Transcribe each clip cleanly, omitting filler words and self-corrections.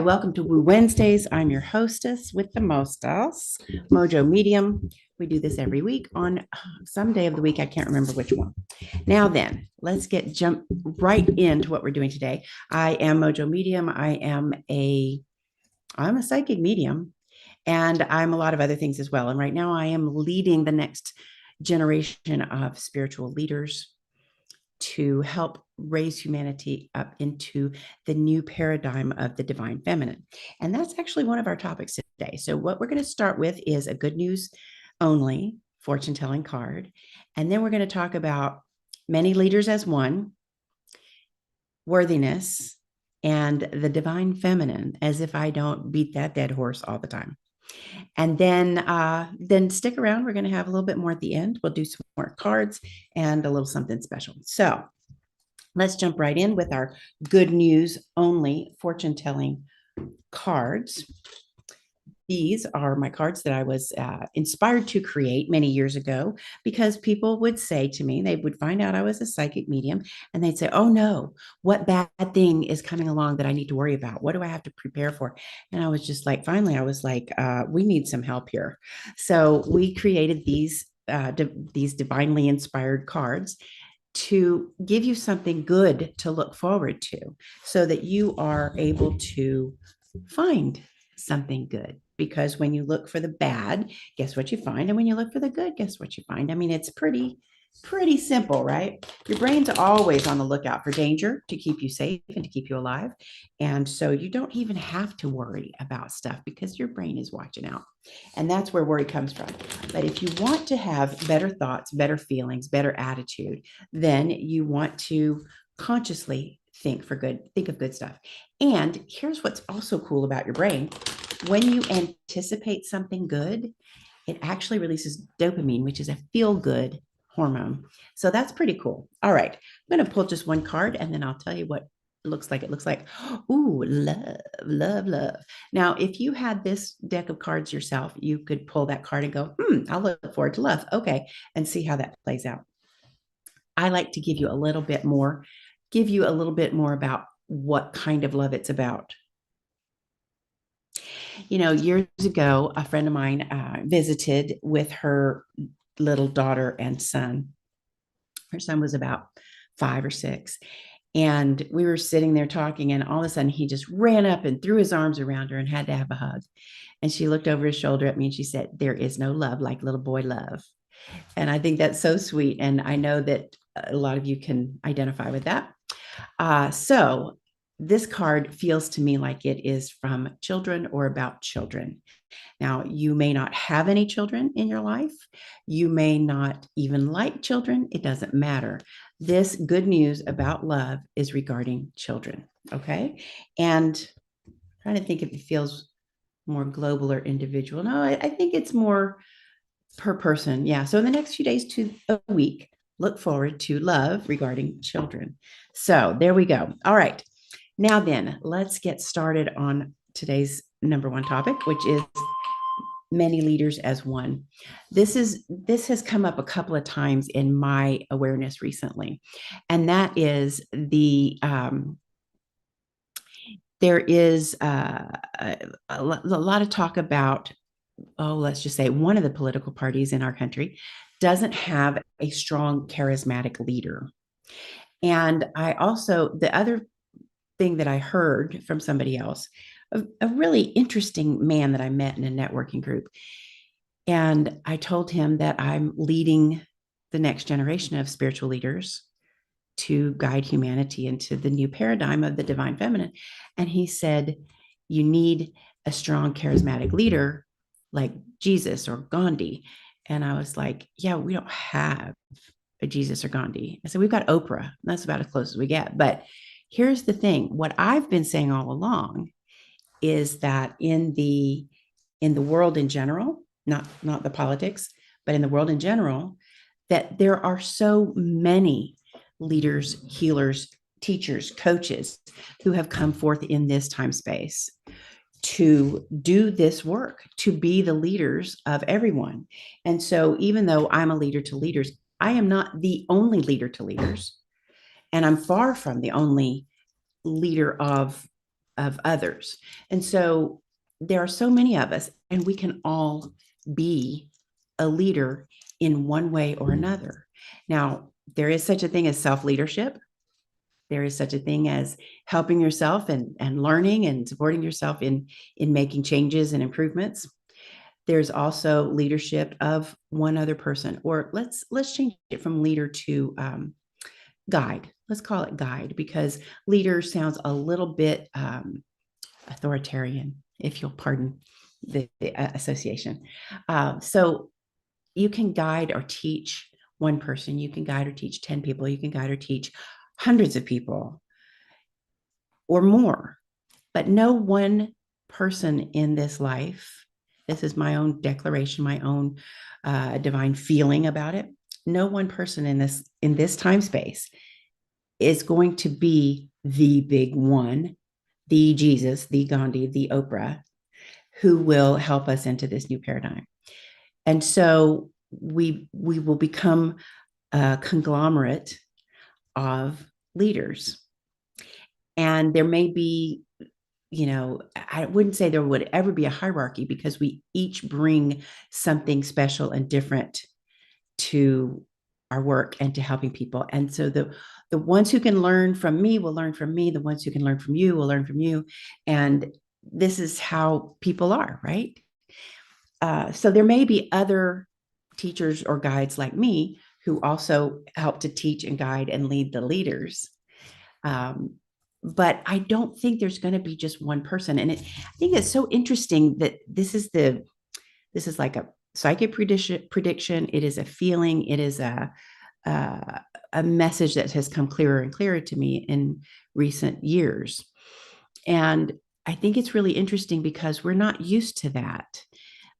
welcome to Woo Wednesdays. I'm your hostess with the mostess, MoJo Medium. We do this every week on some day of the week. I can't remember which one. Now then, let's jump right into what we're doing today. I am MoJo Medium. I'm a psychic medium, and I'm a lot of other things as well. And right now I am leading the next generation of spiritual leaders to help raise humanity up into the new paradigm of the divine feminine. And that's actually one of our topics today. So, what we're going to start with is a good news only fortune telling card. And then we're going to talk about many leaders as one, worthiness, and the divine feminine, as if I don't beat that dead horse all the time. And then stick around. We're going to have a little bit more at the end. We'll do some more cards and a little something special. So let's jump right in with our good news only fortune telling cards. These are my cards that I was inspired to create many years ago because people would say to me, they would find out I was a psychic medium and they'd say, oh no, what bad thing is coming along that I need to worry about? What do I have to prepare for? And I was just like, finally, I was like, we need some help here. So we created these divinely inspired cards to give you something good to look forward to so that you are able to find something good. Because when you look for the bad, guess what you find? And when you look for the good, guess what you find? I mean, it's pretty simple, right? Your brain's always on the lookout for danger to keep you safe and to keep you alive. And so you don't even have to worry about stuff because your brain is watching out. And that's where worry comes from. But if you want to have better thoughts, better feelings, better attitude, then you want to consciously think of good stuff. And here's what's also cool about your brain. When you anticipate something good, it actually releases dopamine, which is a feel-good hormone. So that's pretty cool. All right. I'm going to pull just one card and then I'll tell you what it looks like. It looks like, ooh, love, love, love. Now, if you had this deck of cards yourself, you could pull that card and go, I'll look forward to love. Okay. And see how that plays out. I like to give you a little bit more about what kind of love it's about. You know, years ago, a friend of mine visited with her little daughter and son. Her son was about 5 or 6. And we were sitting there talking, and all of a sudden he just ran up and threw his arms around her and had to have a hug. And she looked over his shoulder at me and she said, there is no love like little boy love. And I think that's so sweet. And I know that a lot of you can identify with that. So this card feels to me like it is from children or about children. Now, you may not have any children in your life. You may not even like children. It doesn't matter. This good news about love is regarding children. Okay. And I'm trying to think if it feels more global or individual. No, I think it's more per person. Yeah. So in the next few days to a week, look forward to love regarding children. So there we go. All right. Now then, let's get started on today's number one topic, which is many leaders as one. This has come up a couple of times in my awareness recently, and that is there is a lot of talk about, let's just say one of the political parties in our country doesn't have a strong charismatic leader. And the other thing that I heard from somebody else, a really interesting man that I met in a networking group. And I told him that I'm leading the next generation of spiritual leaders to guide humanity into the new paradigm of the divine feminine. And he said, you need a strong, charismatic leader like Jesus or Gandhi. And I was like, yeah, we don't have a Jesus or Gandhi. I said, we've got Oprah. That's about as close as we get. But here's the thing. What I've been saying all along is that in the world in general, not the politics, but in the world in general, that there are so many leaders, healers, teachers, coaches who have come forth in this time space to do this work, to be the leaders of everyone. And so even though I'm a leader to leaders, I am not the only leader to leaders. And I'm far from the only leader of of others. And so there are so many of us, and we can all be a leader in one way or another. Now, there is such a thing as self-leadership. There is such a thing as helping yourself and learning and supporting yourself in making changes and improvements. There's also leadership of one other person, or let's change it from leader to guide. Let's call it guide, because leader sounds a little bit authoritarian, if you'll pardon the association. So you can guide or teach one person, you can guide or teach 10 people, you can guide or teach hundreds of people or more, but no one person in this life, this is my own declaration, my own divine feeling about it. No one person in this time space is going to be the big one, the Jesus, the Gandhi, the Oprah, who will help us into this new paradigm. And so we will become a conglomerate of leaders. And there may be, I wouldn't say there would ever be a hierarchy, because we each bring something special and different to our work and to helping people. And so the ones who can learn from me will learn from me. The ones who can learn from you will learn from you. And this is how people are, right? So there may be other teachers or guides like me who also help to teach and guide and lead the leaders. But I don't think there's going to be just one person. And I think it's so interesting that this is like a psychic prediction. It is a feeling. It is a message that has come clearer and clearer to me in recent years. And I think it's really interesting because we're not used to that.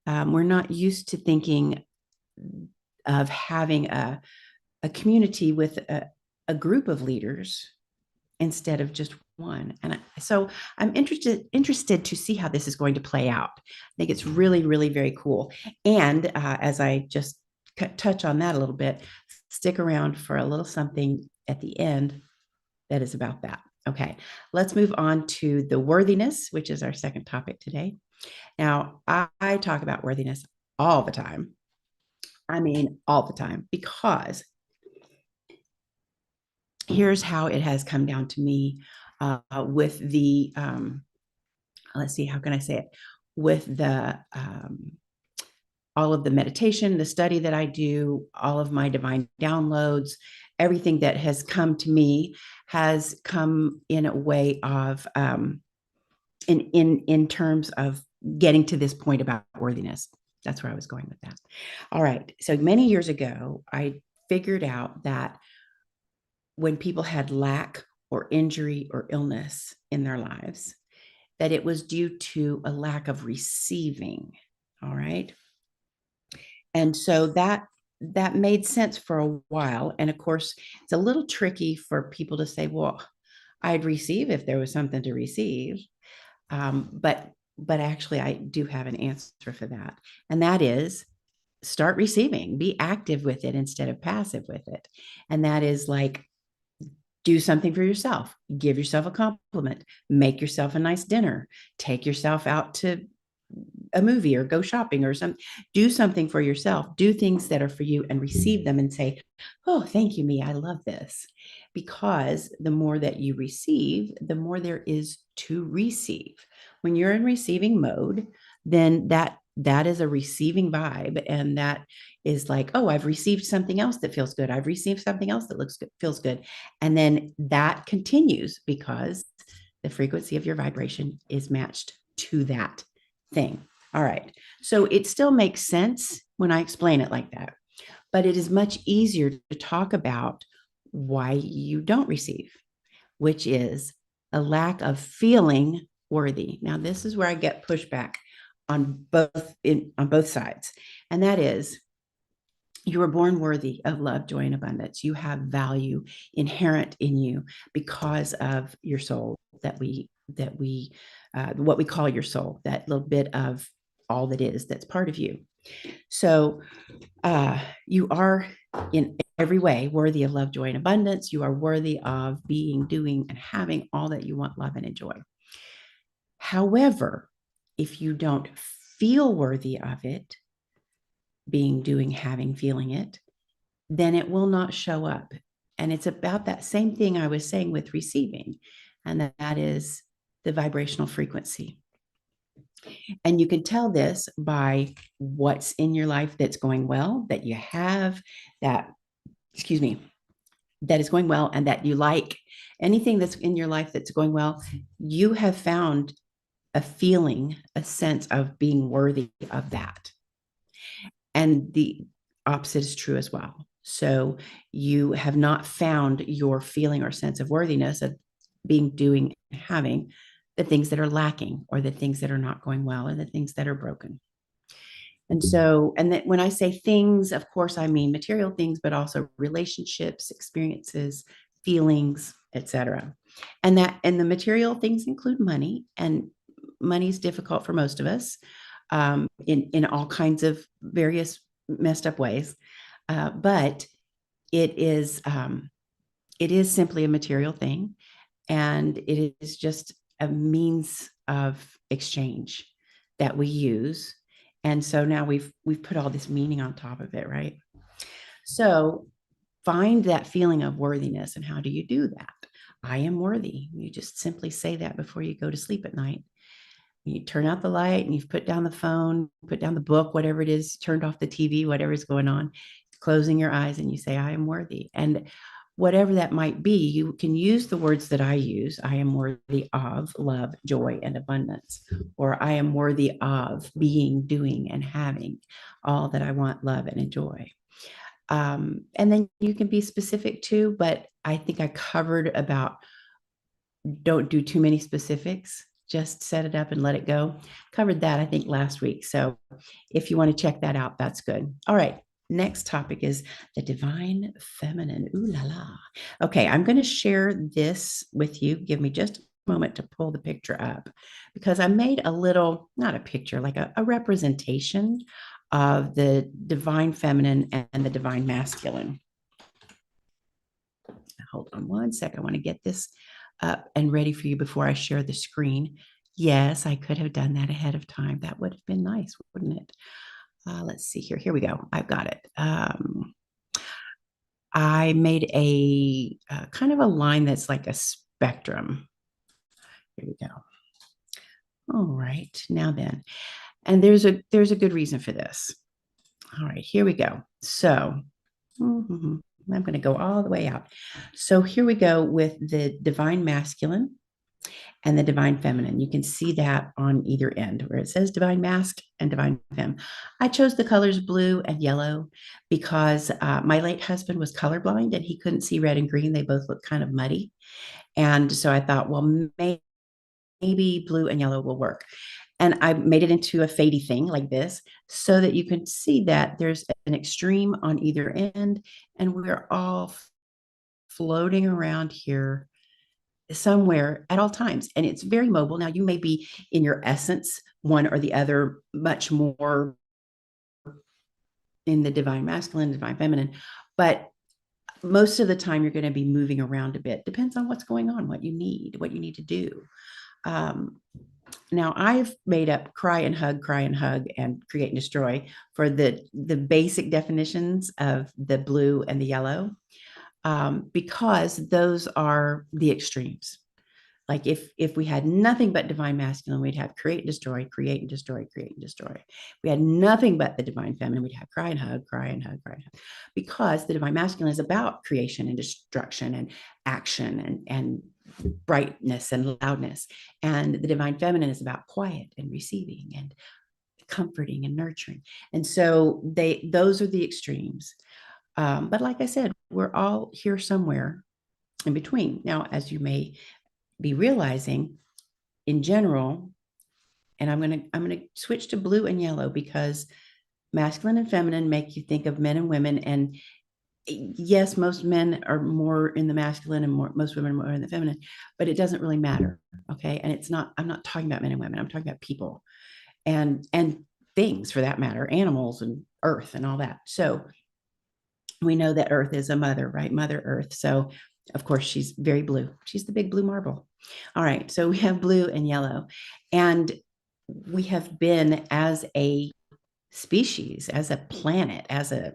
We're not used to thinking of having a community with a group of leaders instead of just one. And so I'm interested to see how this is going to play out. I think it's really, really very cool. And as I just touch on that a little bit, stick around for a little something at the end that is about that. Okay, let's move on to the worthiness, which is our second topic today. Now, I talk about worthiness all the time. I mean, all the time, because here's how it has come down to me with the, let's see, how can I say it? With the, all of the meditation, the study that I do, all of my divine downloads, everything that has come to me has come in a way of, in terms of getting to this point about worthiness. That's where I was going with that. All right. So many years ago, I figured out that when people had lack or injury or illness in their lives, that it was due to a lack of receiving. All right. And so that made sense for a while. And of course, it's a little tricky for people to say, well, I'd receive if there was something to receive. But actually, I do have an answer for that. And that is, start receiving, be active with it instead of passive with it. And that is like, do something for yourself, give yourself a compliment, make yourself a nice dinner, take yourself out to a movie or go shopping or something. Do something for yourself, do things that are for you and receive them and say, oh, thank you, me, I love this. Because the more that you receive, the more there is to receive. When you're in receiving mode, then that is a receiving vibe, and that is like, oh, I've received something else that feels good, I've received something else that looks good, feels good. And then that continues because the frequency of your vibration is matched to that thing. All right, so it still makes sense when I explain it like that, but it is much easier to talk about why you don't receive, which is a lack of feeling worthy. Now, this is where I get pushback on both sides. And that is, you were born worthy of love, joy, and abundance. You have value inherent in you because of your soul, that we what we call your soul, that little bit of all that is, that's part of you. So you are in every way worthy of love, joy, and abundance. You are worthy of being, doing, and having all that you want, love, and enjoy. However, if you don't feel worthy of it, being, doing, having, feeling it, then it will not show up. And it's about that same thing I was saying with receiving, and that is the vibrational frequency. And you can tell this by what's in your life that's going well, that you have, that, excuse me, that is going well and that you like. Anything that's in your life that's going well, you have found a feeling, a sense of being worthy of that. And the opposite is true as well. So you have not found your feeling or sense of worthiness of being, doing, having the things that are lacking, or the things that are not going well, or the things that are broken. And so, and that when I say things, of course, I mean material things, but also relationships, experiences, feelings, etc. And the material things include money, and money is difficult for most of us, in all kinds of various messed up ways. But it is simply a material thing, and it is just a means of exchange that we use. And so now we've put all this meaning on top of it, right? So find that feeling of worthiness. And how do you do that? I am worthy. You just simply say that before you go to sleep at night. You turn out the light and you've put down the phone, put down the book, whatever it is, turned off the TV, whatever's going on, closing your eyes, and you say, I am worthy. And whatever that might be, you can use the words that I use. I am worthy of love, joy, and abundance, or I am worthy of being, doing, and having all that I want, love, and enjoy. And then you can be specific too, but I think I covered about, don't do too many specifics, just set it up and let it go. Covered that, I think, last week. So if you want to check that out, that's good. All right. Next topic is the divine feminine. Ooh la la. Okay, I'm going to share this with you. Give me just a moment to pull the picture up, because I made a little, not a picture, like a representation of the divine feminine and the divine masculine. Hold on one second. I want to get this up and ready for you before I share the screen. Yes, I could have done that ahead of time. That would have been nice, wouldn't it? Let's see here. Here we go. I've got it. I made a kind of a line that's like a spectrum. Here we go. All right. Now then, and there's a good reason for this. All right, here we go. So I'm going to go all the way out. So here we go with the divine masculine and the divine feminine. You can see that on either end where it says divine masc and divine fem. I chose the colors blue and yellow because my late husband was colorblind and he couldn't see red and green. They both look kind of muddy. And so I thought, well, maybe blue and yellow will work. And I made it into a fadey thing like this so that you can see that there's an extreme on either end, and we're all floating around here somewhere at all times. And it's very mobile. Now, you may be in your essence, one or the other, much more in the divine masculine, divine feminine, but most of the time you're going to be moving around a bit. Depends on what's going on, what you need to do. Now I've made up cry and hug, and create and destroy for the basic definitions of the blue and the yellow, because those are the extremes. Like if we had nothing but divine masculine, we'd have create and destroy, create and destroy, create and destroy. If we had nothing but the divine feminine, we'd have cry and hug, cry and hug, cry and hug. Because the divine masculine is about creation and destruction and action and brightness and loudness. And the divine feminine is about quiet and receiving and comforting and nurturing. And so those are the extremes. But like I said, we're all here somewhere in between. Now, as you may be realizing, in general, and I'm gonna switch to blue and yellow because masculine and feminine make you think of men and women. And yes, most men are more in the masculine and most women are more in the feminine, but it doesn't really matter. Okay. And I'm not talking about men and women. I'm talking about people and things, for that matter, animals and earth and all that. So we know that earth is a mother, right? Mother Earth. So of course she's very blue. She's the big blue marble. All right. So we have blue and yellow. And we have been, as a species, as a planet, as a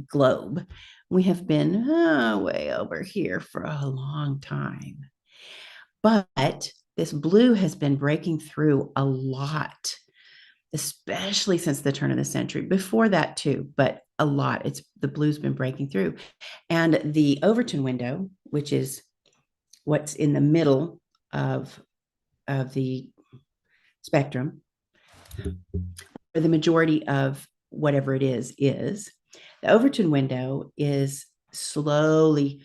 globe, we have been way over here for a long time. But this blue has been breaking through a lot, especially since the turn of the century. Before that, too, but a lot. It's the blue's been breaking through. And the Overton window, which is what's in the middle of, the spectrum, or the majority of whatever it is the Overton window is slowly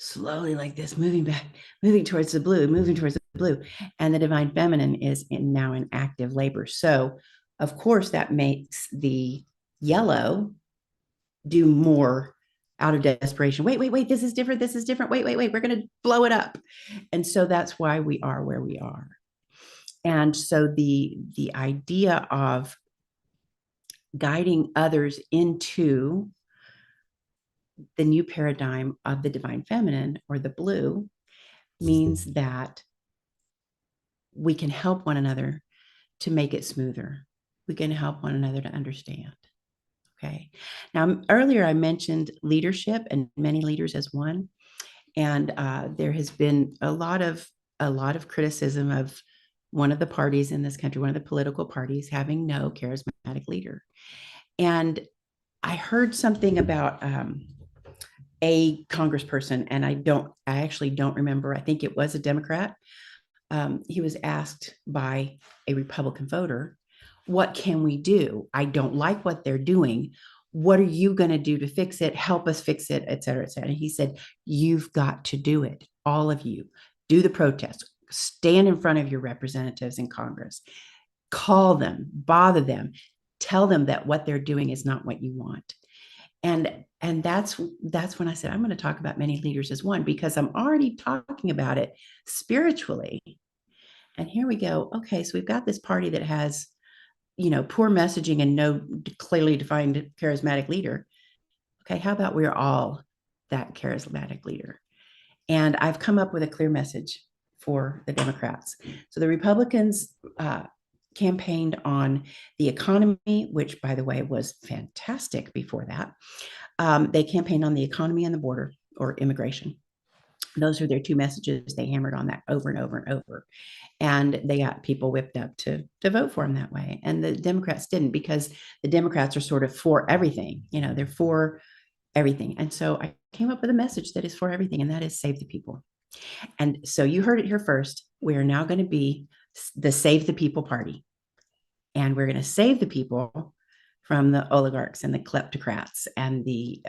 like this, moving back, moving towards the blue, moving towards the blue. And the divine feminine is now in active labor. So, of course, that makes the yellow do more out of desperation. Wait, this is different. This is different. Wait, we're going to blow it up. And so that's why we are where we are. And so the idea of guiding others into the new paradigm of the divine feminine, or the blue, means that we can help one another to make it smoother. We can help one another to understand. Okay. Now, earlier I mentioned leadership and many leaders as one, and there has been a lot of criticism of one of the parties in this country, one of the political parties, having no charismatic leader. And I heard something about a congressperson, and I actually don't remember. I think it was a Democrat. He was asked by a Republican voter, what can we do? I don't like what they're doing. What are you going to do to fix it? Help us fix it, et cetera, et cetera. And he said, you've got to do it. All of you, do the protest, stand in front of your representatives in Congress, call them, bother them, tell them that what they're doing is not what you want. And that's when I said, I'm going to talk about many leaders as one, because I'm already talking about it spiritually. And here we go. Okay, so we've got this party that has, poor messaging and no clearly defined charismatic leader. Okay, how about we're all that charismatic leader? And I've come up with a clear message for the Democrats. So the Republicans campaigned on the economy, which, by the way, was fantastic before that. They campaigned on the economy and the border, or immigration. Those are their two messages. They hammered on that over and over and over. And they got people whipped up to vote for them that way. And the Democrats didn't, because the Democrats are sort of for everything. They're for everything. And so I came up with a message that is for everything, and that is save the people. And so you heard it here first. We are now going to be the Save the People Party. And we're going to save the people from the oligarchs and the kleptocrats and the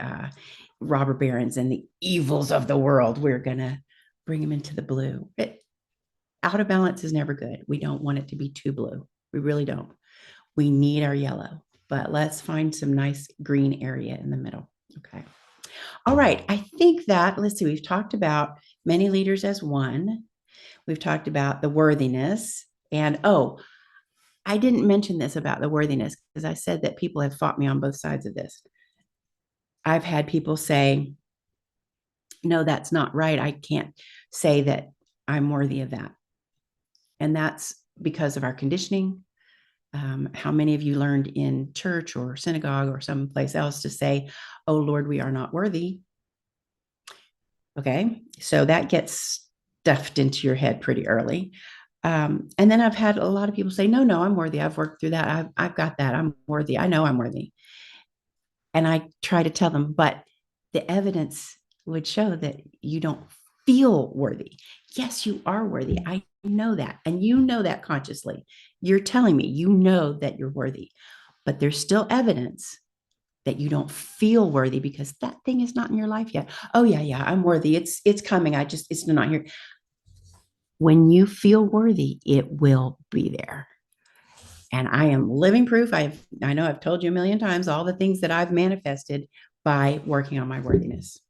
robber barons and the evils of the world. We're going to bring them into the blue. Out of balance is never good. We don't want it to be too blue. We really don't. We need our yellow, but let's find some nice green area in the middle. Okay. All right. I think that, let's see, we've talked about many leaders as one. We've talked about the worthiness. And I didn't mention this about the worthiness, because I said that people have fought me on both sides of this. I've had people say, no, that's not right. I can't say that I'm worthy of that. And that's because of our conditioning. How many of you learned in church or synagogue or someplace else to say, oh, Lord, we are not worthy? Okay, so that gets stuffed into your head pretty early. And then I've had a lot of people say, no, I'm worthy. I've worked through that. I've got that. I'm worthy. I know I'm worthy. And I try to tell them, but the evidence would show that you don't feel worthy. Yes, you are worthy. I know that. And you know that consciously. You're telling me you know that you're worthy, but there's still evidence that you don't feel worthy, because that thing is not in your life yet. Oh yeah, I'm worthy. It's coming. It's not here. When you feel worthy, it will be there. And I am living proof. I know I've told you a million times all the things that I've manifested by working on my worthiness.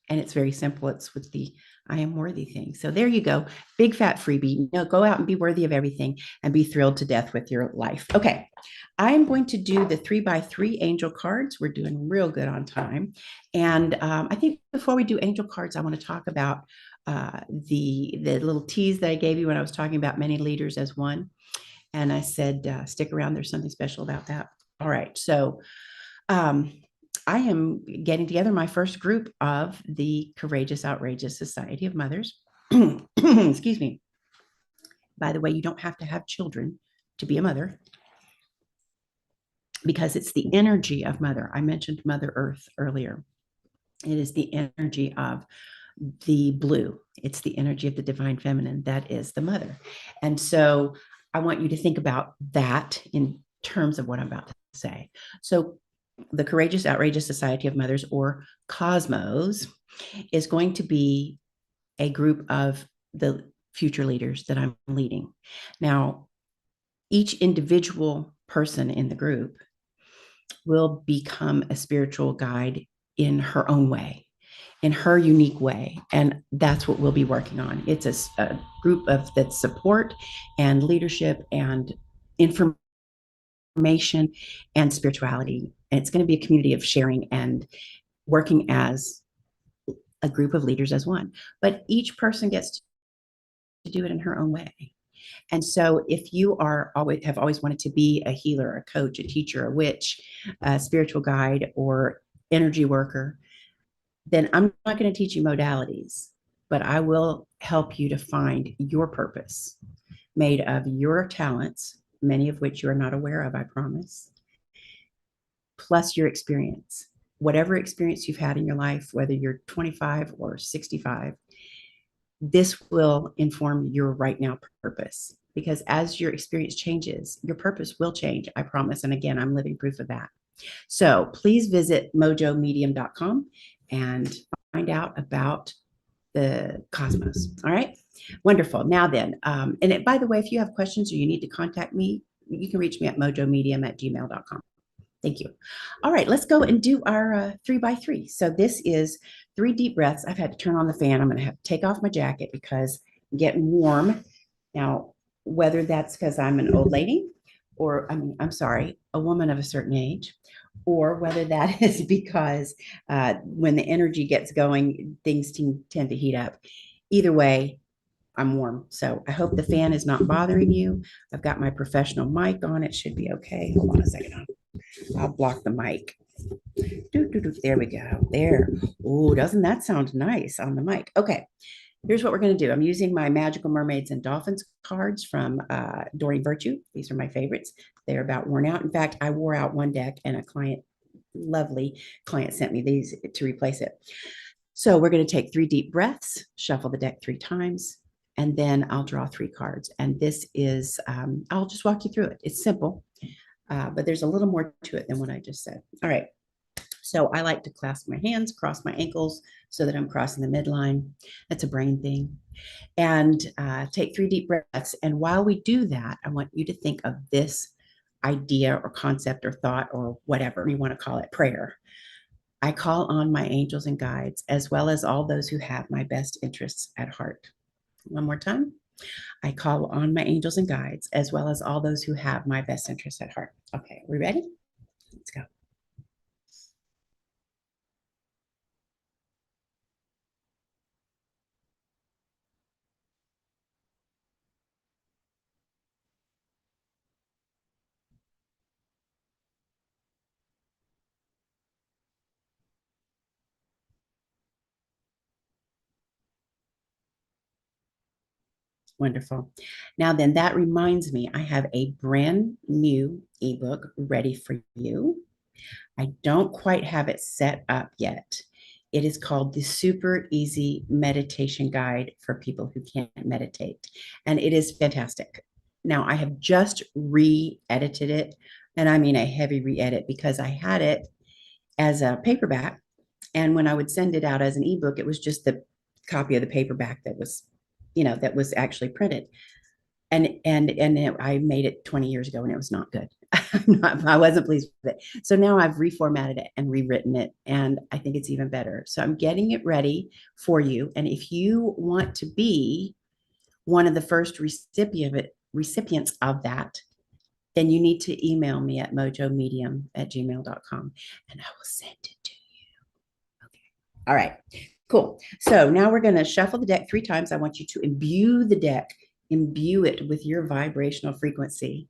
And it's very simple. It's with the I am worthy thing. So there you go. Big fat freebie. Go out and be worthy of everything and be thrilled to death with your life. Okay. I am going to do the 3x3 angel cards. We're doing real good on time. And I think before we do angel cards, I want to talk about the little tease that I gave you when I was talking about many leaders as one. And I said, stick around. There's something special about that. All right. So um, I am getting together my first group of the Courageous, Outrageous Society of Mothers. Excuse me. By the way, you don't have to have children to be a mother because it's the energy of mother. I mentioned Mother Earth earlier. It is the energy of the blue. It's the energy of the divine feminine that is the mother. And so I want you to think about that in terms of what I'm about to say. So the Courageous, Outrageous Society of Mothers, or Cosmos, is going to be a group of the future leaders that I'm leading. Now, each individual person in the group will become a spiritual guide in her own way, in her unique way. And that's what we'll be working on. It's a group of that support and leadership and information and spirituality. And it's going to be a community of sharing and working as a group of leaders as one. But each person gets to do it in her own way. And so if you have always wanted to be a healer, a coach, a teacher, a witch, a spiritual guide, or energy worker, then I'm not going to teach you modalities, but I will help you to find your purpose made of your talents, many of which you are not aware of, I promise, plus your experience. Whatever experience you've had in your life, whether you're 25 or 65, this will inform your right now purpose. Because as your experience changes, your purpose will change, I promise. And again, I'm living proof of that. So please visit mojomedium.com and find out about the cosmos. All right. Wonderful. Now then, by the way, if you have questions or you need to contact me, you can reach me at mojomedium@gmail.com. Thank you. All right, let's go and do our 3x3. So this is 3 deep breaths. I've had to turn on the fan. I'm going to have to take off my jacket because I'm getting warm. Now, whether that's because I'm an old lady or I'm sorry, a woman of a certain age, or whether that is because when the energy gets going, things tend to heat up. Either way, I'm warm. So I hope the fan is not bothering you. I've got my professional mic on. It should be okay. Hold on a second. I'll block the mic. There we go. There. Oh, doesn't that sound nice on the mic? Okay. Here's what we're going to do. I'm using my Magical Mermaids and Dolphins cards from Doreen Virtue. These are my favorites. They're about worn out. In fact, I wore out one deck and lovely client sent me these to replace it. So we're going to take 3 deep breaths, shuffle the deck 3 times, and then I'll draw 3 cards. And this is, I'll just walk you through it. It's simple, but there's a little more to it than what I just said. All right. So I like to clasp my hands, cross my ankles so that I'm crossing the midline. That's a brain thing. And take 3 deep breaths. And while we do that, I want you to think of this idea or concept or thought or whatever you want to call it, prayer. I call on my angels and guides, as well as all those who have my best interests at heart. One more time. I call on my angels and guides, as well as all those who have my best interests at heart. Okay, we ready? Let's go. Wonderful. Now then, that reminds me, I have a brand new ebook ready for you. I don't quite have it set up yet. It is called the Super Easy Meditation Guide for People Who Can't Meditate. And it is fantastic. Now, I have just re-edited it, and I mean a heavy re-edit because I had it as a paperback. And when I would send it out as an ebook, it was just the copy of the paperback that was, that was actually printed. I made it 20 years ago and it was not good. I wasn't pleased with it. So now I've reformatted it and rewritten it, and I think it's even better. So I'm getting it ready for you. And if you want to be one of the first recipients of that, then you need to email me at mojomedium@gmail.com and I will send it to you. Okay. All right. Cool. So now we're going to shuffle the deck 3 times. I want you to imbue the deck, imbue it with your vibrational frequency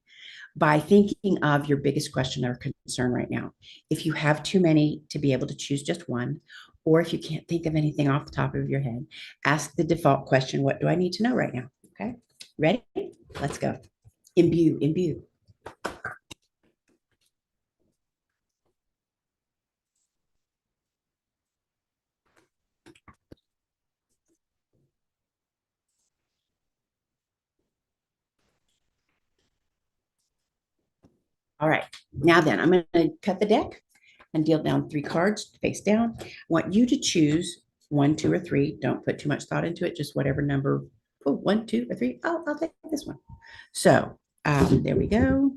by thinking of your biggest question or concern right now. If you have too many, to be able to choose just one, or if you can't think of anything off the top of your head, ask the default question, what do I need to know right now? Okay. Ready? Let's go. Imbue, imbue. All right. Now then, I'm going to cut the deck and deal down 3 cards face down. I want you to choose 1, 2, or 3. Don't put too much thought into it. Just whatever number. Oh, 1, 2, or 3. Oh, I'll take this one. So there we go.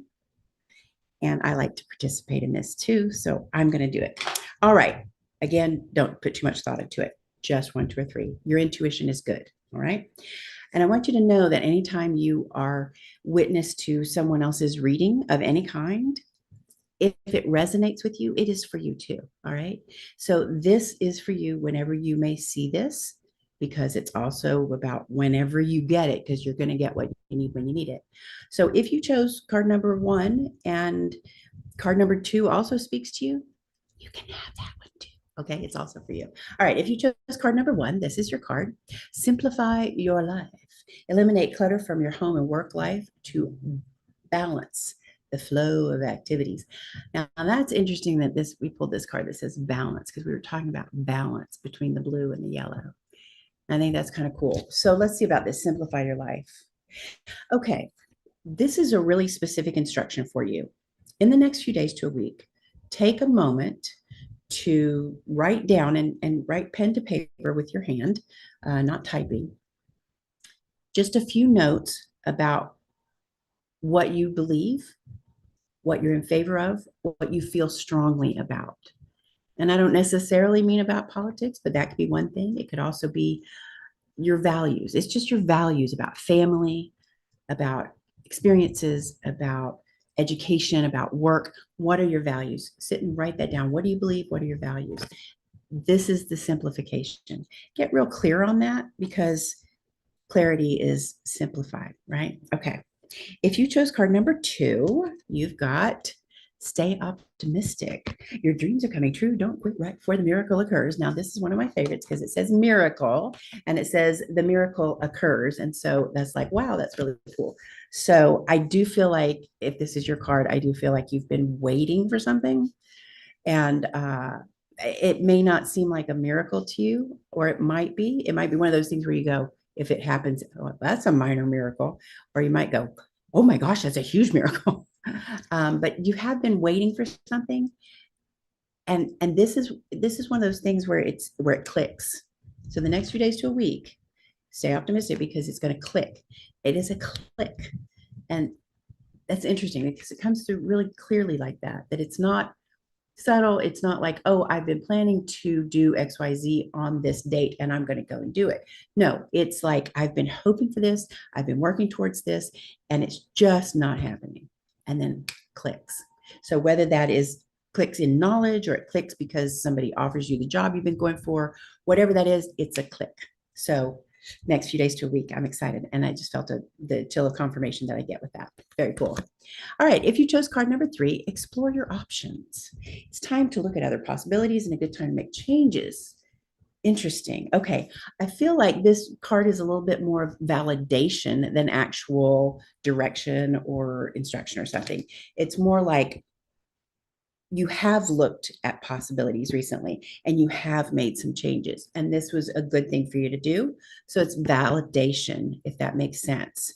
And I like to participate in this too. So I'm going to do it. All right. Again, don't put too much thought into it. Just 1, 2, or 3. Your intuition is good. All right. And I want you to know that anytime you are witness to someone else's reading of any kind, if it resonates with you, it is for you too. All right. So this is for you whenever you may see this, because it's also about whenever you get it, because you're going to get what you need when you need it. So if you chose card number 1 and card number 2 also speaks to you, you can have that one too. Okay. It's also for you. All right. If you chose card number 1, this is your card. Simplify your life. Eliminate clutter from your home and work life to balance the flow of activities. Now that's interesting that we pulled this card that says balance, because we were talking about balance between the blue and the yellow. I think that's kind of cool. So let's see about this. Simplify your life. Okay. This is a really specific instruction for you. In the next few days to a week, take a moment to write down and write pen to paper with your hand, not typing, just a few notes about what you believe, what you're in favor of, what you feel strongly about. And I don't necessarily mean about politics, but that could be one thing. It could also be your values. It's just your values about family, about experiences, about education, about work. What are your values? Sit and write that down. What do you believe? What are your values? This is the simplification. Get real clear on that, because clarity is simplified, right? Okay. If you chose card number 2, you've got stay optimistic. Your dreams are coming true. Don't quit right before the miracle occurs. Now, this is one of my favorites because it says miracle and it says the miracle occurs. And so that's like, wow, that's really cool. So I do feel like if this is your card, I do feel like you've been waiting for something. And it may not seem like a miracle to you, or it might be. It might be one of those things where you go, if it happens, oh, that's a minor miracle. Or you might go, oh my gosh, that's a huge miracle. But you have been waiting for something. And this is one of those things where it clicks. So the next few days to a week, stay optimistic, because it's going to click. It is a click. And that's interesting because it comes through really clearly like that it's not subtle. It's not like, oh, I've been planning to do XYZ on this date and I'm going to go and do it. No, it's like, I've been hoping for this. I've been working towards this and it's just not happening. And then clicks. So whether that is clicks in knowledge or it clicks because somebody offers you the job you've been going for, whatever that is, it's a click. So next few days to a week, I'm excited. And I just felt the chill of confirmation that I get with that. Very cool. All right. If you chose card number 3, explore your options. It's time to look at other possibilities and a good time to make changes. Interesting. Okay. I feel like this card is a little bit more of validation than actual direction or instruction or something. It's more like you have looked at possibilities recently and you have made some changes. And this was a good thing for you to do. So it's validation, if that makes sense.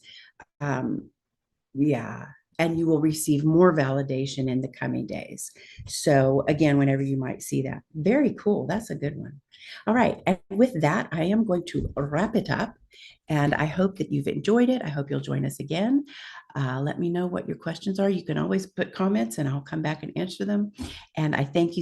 Yeah. And you will receive more validation in the coming days. So again, whenever you might see that. Very cool. That's a good one. All right. And with that, I am going to wrap it up. And I hope that you've enjoyed it. I hope you'll join us again. Let me know what your questions are. You can always put comments and I'll come back and answer them. And I thank you